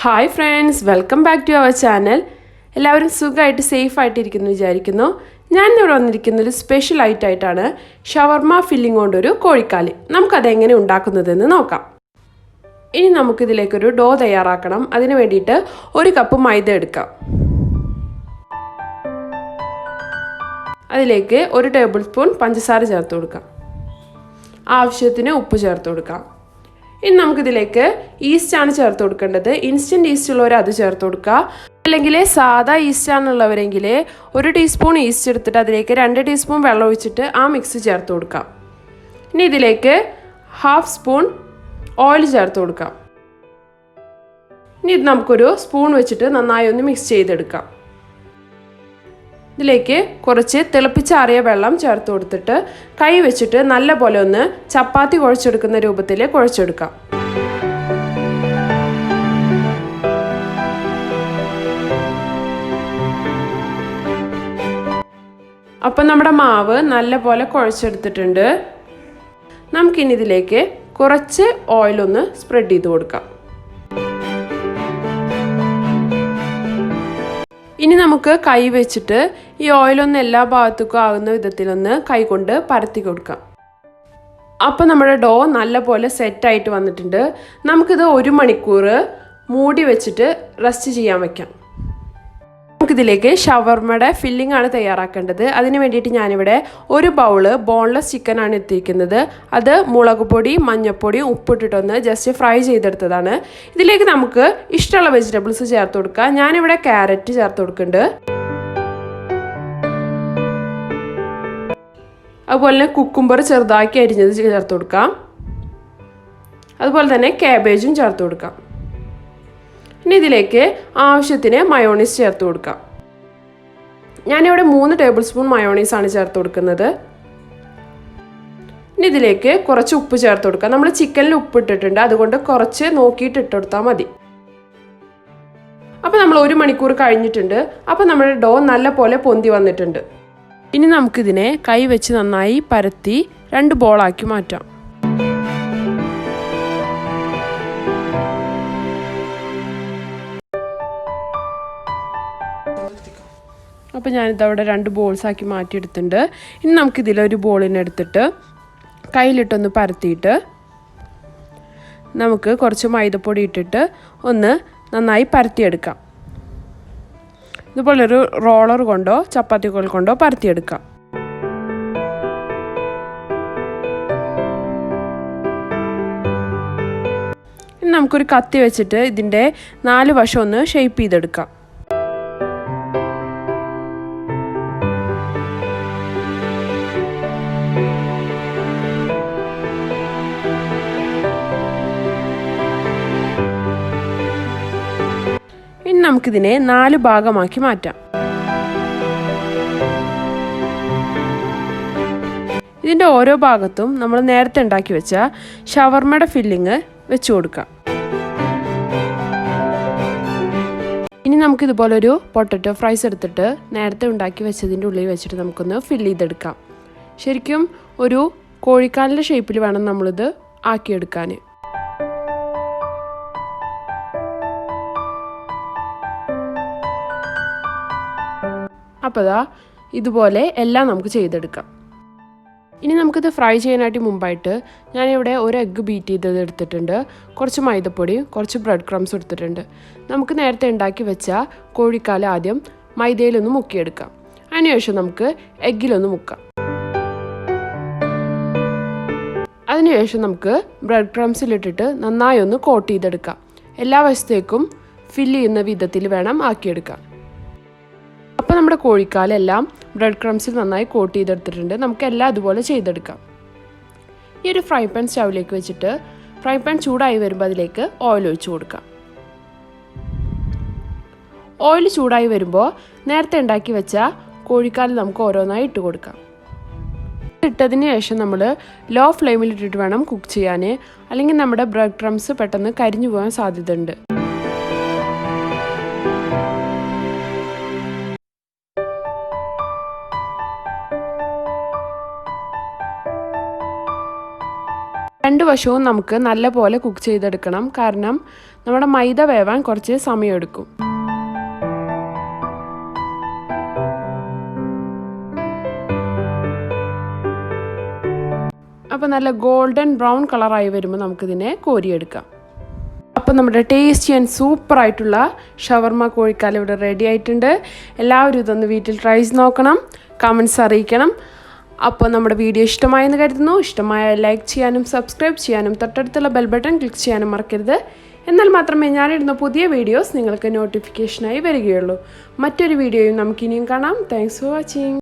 Hi friends, welcome back to our channel. എല്ലാവരും സുഖമായിട്ട് safe ആയിട്ടിരിക്കുന്നു വിചാരിക്കുന്നു. ഞാൻ ഇവിടെ വന്നിരിക്കുന്ന ഒരു സ്പെഷ്യൽ ആയിട്ടാണ് ഷവർമ ഫില്ലിംഗ് കൊണ്ടൊരു കോഴിക്കാല്. നമുക്കത് എങ്ങനെ ഉണ്ടാക്കുന്നതെന്ന് നോക്കാം. ഇനി നമുക്കിതിലേക്കൊരു ഡോ തയ്യാറാക്കണം. അതിന് വേണ്ടിയിട്ട് 1 കപ്പ് മൈദ എടുക്കാം. അതിലേക്ക് 1 ടേബിൾ സ്പൂൺ പഞ്ചസാര ചേർത്ത് കൊടുക്കാം. ആവശ്യത്തിന് ഉപ്പ് ചേർത്ത് കൊടുക്കാം. ഇനി നമുക്കിതിലേക്ക് ഈസ്റ്റ് ആണ് ചേർത്ത് കൊടുക്കേണ്ടത്. ഇൻസ്റ്റൻറ്റ് ഈസ്റ്റ് ഉള്ളവർ അത് ചേർത്ത് കൊടുക്കുക. അല്ലെങ്കിൽ സാധാ ഈസ്റ്റ് ആണുള്ളവരെങ്കിൽ 1 ടീസ്പൂൺ ഈസ്റ്റ് എടുത്തിട്ട് അതിലേക്ക് 2 ടീസ്പൂൺ വെള്ളം ഒഴിച്ചിട്ട് ആ മിക്സ് ചേർത്ത് കൊടുക്കാം. ഇനി ഇതിലേക്ക് 1/2 സ്പൂൺ ഓയിൽ ചേർത്ത് കൊടുക്കാം. ഇനി ഇത് നമുക്കൊരു സ്പൂൺ വെച്ചിട്ട് നന്നായി ഒന്ന് മിക്സ് ചെയ്തെടുക്കാം. ഇതിലേക്ക് കുറച്ച് തിളപ്പിച്ചാറിയ വെള്ളം ചേർത്ത് കൊടുത്തിട്ട് കൈ വെച്ചിട്ട് നല്ല പോലെ ഒന്ന് ചപ്പാത്തി കുഴച്ചെടുക്കുന്ന രൂപത്തിൽ കുഴച്ചെടുക്കാം. അപ്പം നമ്മുടെ മാവ് നല്ല പോലെ കുഴച്ചെടുത്തിട്ടുണ്ട്. നമുക്കിനി ഇതിലേക്ക് കുറച്ച് ഓയിലൊന്ന് സ്പ്രെഡ് ചെയ്ത് കൊടുക്കാം. ഇനി നമുക്ക് കൈ വെച്ചിട്ട് ഈ ഓയിലൊന്ന് എല്ലാ ഭാഗത്തേക്കും ആകുന്ന വിധത്തിലൊന്ന് കൈ കൊണ്ട് പരത്തി കൊടുക്കാം. അപ്പോൾ നമ്മുടെ ഡോ നല്ല പോലെ സെറ്റായിട്ട് വന്നിട്ടുണ്ട്. നമുക്കിത് 1 മണിക്കൂർ മൂടി വെച്ചിട്ട് റെസ്റ്റ് ചെയ്യാൻ വയ്ക്കാം. നമുക്കിതിലേക്ക് ഷവർമയുടെ ഫില്ലിംഗ് ആണ് തയ്യാറാക്കേണ്ടത്. അതിന് വേണ്ടിയിട്ട് ഞാനിവിടെ 1 ബൗള് ബോൺലെസ് ചിക്കൻ ആണ് എത്തിയിരിക്കുന്നത്. അത് മുളക് പൊടി, മഞ്ഞൾപ്പൊടിയും ഉപ്പിട്ടിട്ടൊന്ന് ജസ്റ്റ് ഫ്രൈ ചെയ്തെടുത്തതാണ്. ഇതിലേക്ക് നമുക്ക് ഇഷ്ടമുള്ള വെജിറ്റബിൾസ് ചേർത്ത് കൊടുക്കാം. ഞാനിവിടെ ക്യാരറ്റ് ചേർത്ത് കൊടുക്കുന്നുണ്ട്. അതുപോലെ തന്നെ കുക്കുംബർ ചെറുതാക്കി അരിഞ്ഞത് ചേർത്ത് കൊടുക്കാം. അതുപോലെ തന്നെ കാബേജും ചേർത്ത് കൊടുക്കാം. ഇനി ഇതിലേക്ക് ആവശ്യത്തിന് മയോണൈസ് ചേർത്ത് കൊടുക്കാം. ഞാനിവിടെ 3 ടേബിൾ സ്പൂൺ മയോണൈസ് ആണ് ചേർത്ത് കൊടുക്കുന്നത്. ഇനി ഇതിലേക്ക് കുറച്ച് ഉപ്പ് ചേർത്ത് കൊടുക്കാം. നമ്മൾ ചിക്കനിൽ ഉപ്പ് ഇട്ടിട്ടുണ്ട്, അതുകൊണ്ട് കുറച്ച് നോക്കിയിട്ട് ഇട്ടുകൊടുത്താൽ മതി. അപ്പോൾ നമ്മൾ 1 മണിക്കൂർ കഴിഞ്ഞിട്ടുണ്ട്. അപ്പോൾ നമ്മുടെ ഡോ നല്ല പോലെ പൊന്തി വന്നിട്ടുണ്ട്. ഇനി നമുക്കിതിനെ കൈ വെച്ച് നന്നായി പരത്തി 2 ബോളാക്കി മാറ്റാം. അപ്പോൾ ഞാനിതവിടെ 2 ബോൾസാക്കി മാറ്റിയെടുത്തിട്ടുണ്ട്. ഇനി നമുക്കിതിലൊരു ബോളിനെ എടുത്തിട്ട് കയ്യിലിട്ടൊന്ന് പരത്തിയിട്ട് നമുക്ക് കുറച്ച് മൈദപ്പൊടി ഇട്ടിട്ട് ഒന്ന് നന്നായി പരത്തിയെടുക്കാം. ഇതുപോലൊരു റോളർ കൊണ്ടോ ചപ്പാത്തിക്കോൽ കൊണ്ടോ പരത്തിയെടുക്കാം. ഇനി നമുക്കൊരു കത്തി വെച്ചിട്ട് ഇതിൻ്റെ 4 വശം ഒന്ന് ഷേപ്പ് ചെയ്തെടുക്കാം. ഇനി നമുക്കിതിനെ 4 ഭാഗമാക്കി മാറ്റാം. ഇതിൻ്റെ ഓരോ ഭാഗത്തും നമ്മൾ നേരത്തെ ഉണ്ടാക്കി വെച്ച ഷവർമയുടെ ഫില്ലിങ് വെച്ച് കൊടുക്കാം. ഇനി നമുക്കിതുപോലൊരു പൊട്ടറ്റോ ഫ്രൈസ് എടുത്തിട്ട് നേരത്തെ ഉണ്ടാക്കി വെച്ചതിൻ്റെ ഉള്ളിൽ വെച്ചിട്ട് നമുക്കൊന്ന് ഫില്ല് ചെയ്തെടുക്കാം. ശരിക്കും ഒരു കോഴിക്കാലിൻ്റെ ഷേപ്പിൽ വേണം നമ്മളിത് ആക്കിയെടുക്കാൻ. അപ്പോൾ ഇതുപോലെ എല്ലാം നമുക്ക് ചെയ്തെടുക്കാം. ഇനി നമുക്കിത് ഫ്രൈ ചെയ്യാനായിട്ട് മുമ്പായിട്ട് ഞാനിവിടെ 1 എഗ്ഗ് ബീറ്റ് ചെയ്തത് എടുത്തിട്ടുണ്ട്. കുറച്ച് മൈദപ്പൊടിയും കുറച്ച് ബ്രെഡ് ക്രംസ് എടുത്തിട്ടുണ്ട്. നമുക്ക് നേരത്തെ ഉണ്ടാക്കി വെച്ച കോഴിക്കാല് ആദ്യം മൈദയിലൊന്ന് മുക്കിയെടുക്കാം. അതിനുശേഷം നമുക്ക് എഗ്ഗിലൊന്ന് മുക്കാം. അതിനുശേഷം നമുക്ക് ബ്രെഡ് ക്രംസിലിട്ടിട്ട് നന്നായി ഒന്ന് കോട്ട് ചെയ്തെടുക്കാം. എല്ലാ വശത്തേക്കും ഫില്ല് ചെയ്യുന്ന വിധത്തിൽ വേണം ആക്കിയെടുക്കാം. അപ്പോൾ നമ്മുടെ കോഴിക്കാലെല്ലാം ബ്രെഡ് ക്രംസിൽ നന്നായി കോട്ട് ചെയ്തെടുത്തിട്ടുണ്ട്. നമുക്കെല്ലാം അതുപോലെ ചെയ്തെടുക്കാം. ഈ ഒരു ഫ്രൈ പാൻ സ്റ്റൗവിലേക്ക് വെച്ചിട്ട് ഫ്രൈ പാൻ ചൂടായി വരുമ്പോൾ അതിലേക്ക് ഓയിൽ ഒഴിച്ച് കൊടുക്കാം. ഓയിൽ ചൂടായി വരുമ്പോൾ നേരത്തെ ഉണ്ടാക്കി വെച്ച കോഴിക്കാൽ നമുക്ക് ഓരോന്നായി ഇട്ട് കൊടുക്കാം. ഇട്ടതിന് ശേഷം നമ്മൾ ലോ ഫ്ലെയിമിൽ ഇട്ടിട്ട് വേണം കുക്ക് ചെയ്യാൻ. അല്ലെങ്കിൽ നമ്മുടെ ബ്രെഡ് ക്രംസ് പെട്ടെന്ന് കരിഞ്ഞു പോകാൻ സാധ്യതയുണ്ട്. രണ്ട് വശവും നമുക്ക് നല്ലപോലെ കുക്ക് ചെയ്തെടുക്കണം. കാരണം നമ്മുടെ മൈദ വേവാൻ കുറച്ച് സമയമെടുക്കും. അപ്പോൾ നല്ല ഗോൾഡൻ ബ്രൗൺ കളറായി വരുമ്പോൾ നമുക്കിതിനെ കോരിയെടുക്കാം. അപ്പോൾ നമ്മുടെ ടേസ്റ്റി ആൻഡ് സൂപ്പറായിട്ടുള്ള ഷവർമ കോഴിക്കാൽ ഇവിടെ റെഡി ആയിട്ടുണ്ട്. എല്ലാവരും ഇതൊന്ന് വീട്ടിൽ ട്രൈ ചെയ്ത് നോക്കണം, കമൻറ്റ്സ് അറിയിക്കണം. അപ്പോൾ നമ്മുടെ വീഡിയോ ഇഷ്ടമായെന്ന് കരുതുന്നു. ഇഷ്ടമായ ലൈക്ക് ചെയ്യാനും സബ്സ്ക്രൈബ് ചെയ്യാനും തൊട്ടടുത്തുള്ള ബെൽ ബട്ടൺ ക്ലിക്ക് ചെയ്യാനും മറക്കരുത്. എന്നാൽ മാത്രമേ ഞാനിടുന്ന പുതിയ വീഡിയോസ് നിങ്ങൾക്ക് നോട്ടിഫിക്കേഷനായി വരികയുള്ളൂ. മറ്റൊരു വീഡിയോയും നമുക്കിനിയും കാണാം. Thanks for watching.